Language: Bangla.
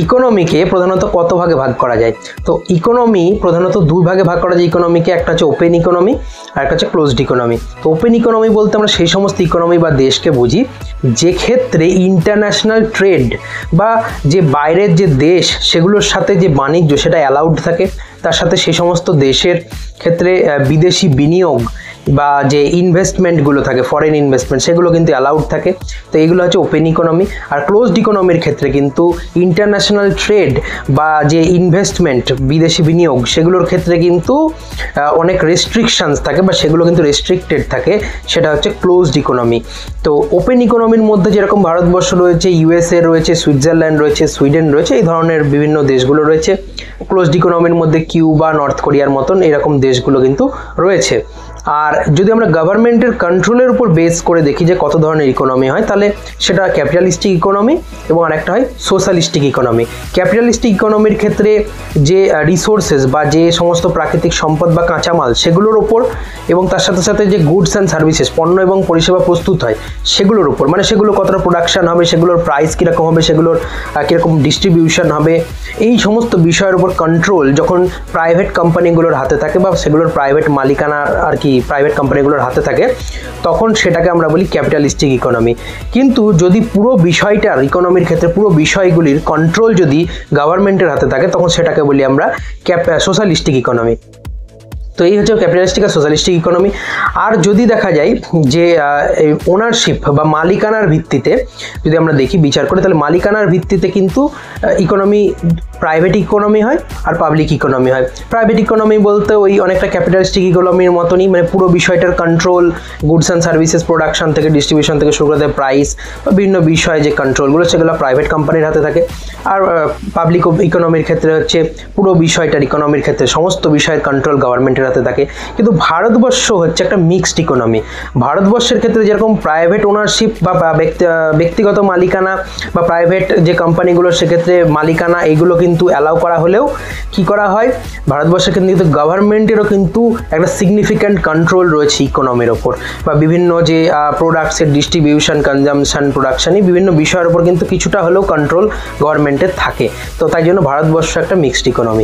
ইকোনমিকে প্রধানত কত ভাগে ভাগ করা যায়? তো ইকোনমি প্রধানত দুই ভাগে ভাগ করা যায় ইকোনমিকে, একটা হচ্ছে ওপেন ইকোনমি আর একটা হচ্ছে ক্লোজড ইকোনমি। তো ওপেন ইকোনমি বলতে আমরা সেই সমস্ত ইকোনমি বা দেশকে বুঝি যে ক্ষেত্রে ইন্টারন্যাশনাল ট্রেড বা যে বাইরের যে দেশ সেগুলোর সাথে যে বাণিজ্য সেটা অ্যালাউড থাকে, তার সাথে সেই সমস্ত দেশের ক্ষেত্রে বিদেশি বিনিয়োগ বা যে ইনভেস্টমেন্টগুলো থাকে ফরেন ইনভেস্টমেন্ট সেগুলো কিন্তু অ্যালাউড থাকে। তো এইগুলো হচ্ছে ওপেন ইকোনমি। আর ক্লোজড ইকোনমির ক্ষেত্রে কিন্তু ইন্টারন্যাশনাল ট্রেড বা যে ইনভেস্টমেন্ট বিদেশি বিনিয়োগ সেগুলোর ক্ষেত্রে কিন্তু অনেক রেস্ট্রিকশনস থাকে বা সেগুলো কিন্তু রেস্ট্রিক্টেড থাকে, সেটা হচ্ছে ক্লোজড ইকোনমি। তো ওপেন ইকোনমির মধ্যে যেরকম ভারতবর্ষ রয়েছে, ইউএসএ রয়েছে, সুইজারল্যান্ড রয়েছে, সুইডেন রয়েছে, এই ধরনের বিভিন্ন দেশগুলো রয়েছে। ক্লোজড ইকোনমির মধ্যে কিউবা, নর্থ কোরিয়ার মতন এরকম দেশগুলো কিন্তু রয়েছে। আর যদি আমরা গভর্নমেন্টের কন্ট্রোলের উপর বেস করে দেখি যে কত ধরনের ইকোনমি হয়, তাহলে সেটা ক্যাপিটালিস্টিক ইকোনমি এবং আরেকটা হয় সোশ্যালিস্টিক ইকোনমি। ক্যাপিটালিস্টিক ইকোনমির ক্ষেত্রে যে রিসোর্সেস বা যে সমস্ত প্রাকৃতিক সম্পদ বা কাঁচামাল সেগুলোর ওপর এবং তার সাথে সাথে যে গুডস অ্যান্ড সার্ভিসেস পণ্য এবং পরিষেবা প্রস্তুত হয় সেগুলোর উপর, মানে সেগুলো কতটা প্রোডাকশন হবে, সেগুলোর প্রাইস কীরকম হবে, সেগুলোর কীরকম ডিস্ট্রিবিউশন হবে, এই সমস্ত বিষয়ের উপর কন্ট্রোল যখন প্রাইভেট কোম্পানিগুলোর হাতে থাকে বা সেগুলোর প্রাইভেট মালিকানা আর কি প্রাইভেট কোম্পানিগুলোর হাতে থাকে, তখন সেটাকে আমরা বলি ক্যাপিটালিস্টিক ইকোনমি। কিন্তু যদি পুরো বিষয়টার ইকোনমির ক্ষেত্রে পুরো বিষয়গুলির কন্ট্রোল যদি গভর্নমেন্টের হাতে থাকে, তখন সেটাকে বলি আমরা সোশ্যালিস্টিক ইকোনমি। তো এই হচ্ছে ক্যাপিটালিস্টিক আর সোশ্যালিস্টিক ইকোনমি। আর যদি দেখা যায় যে ওনারশিপ বা মালিকানার ভিত্তিতে যদি আমরা দেখি বিচার করে, তাহলে মালিকানার ভিত্তিতে কিন্তু ইকোনমি প্রাইভেট ইকোনমি হয় আর পাবলিক ইকোনমি হয়। প্রাইভেট ইকোনমি বলতে ওই অনেকটা ক্যাপিটালিস্টিক ইকোনমির মতনই, মানে পুরো বিষয়টার control goods and services production থেকে ডিস্ট্রিবিউশন থেকে শুরু করে প্রাইস বা বিভিন্ন বিষয়ে যে কন্ট্রোলগুলো সেগুলো প্রাইভেট কোম্পানির হাতে থাকে। আর পাবলিক ইকোনমির ক্ষেত্রে হচ্ছে পুরো বিষয়টার ইকোনমির ক্ষেত্রে সমস্ত বিষয়ের কন্ট্রোল গভর্নমেন্টের হাতে থাকে। কিন্তু ভারতবর্ষ হচ্ছে একটা মিক্সড ইকোনমি। ভারতবর্ষের ক্ষেত্রে যেরকম প্রাইভেট ওনারশিপ বা ব্যক্তিগত মালিকানা বা প্রাইভেট যে কোম্পানিগুলো সেক্ষেত্রে মালিকানা এগুলো কিন্তু অ্যালাউ করা হলেও কি করা হয়, ভারতবর্ষের কিন্তু গভর্নমেন্টেরও কিন্তু একটা সিগনিফিক্যান্ট কন্ট্রোল রয়েছে ইকোনমির ওপর বা বিভিন্ন যে প্রোডাক্টসের ডিস্ট্রিবিউশন, কনজামশন, প্রোডাকশন, এই বিভিন্ন বিষয়ের উপর কিন্তু কিছুটা হলেও কন্ট্রোল গভর্নমেন্টের থাকে। তো তাই জন্য ভারতবর্ষ একটা মিক্সড ইকোনমি।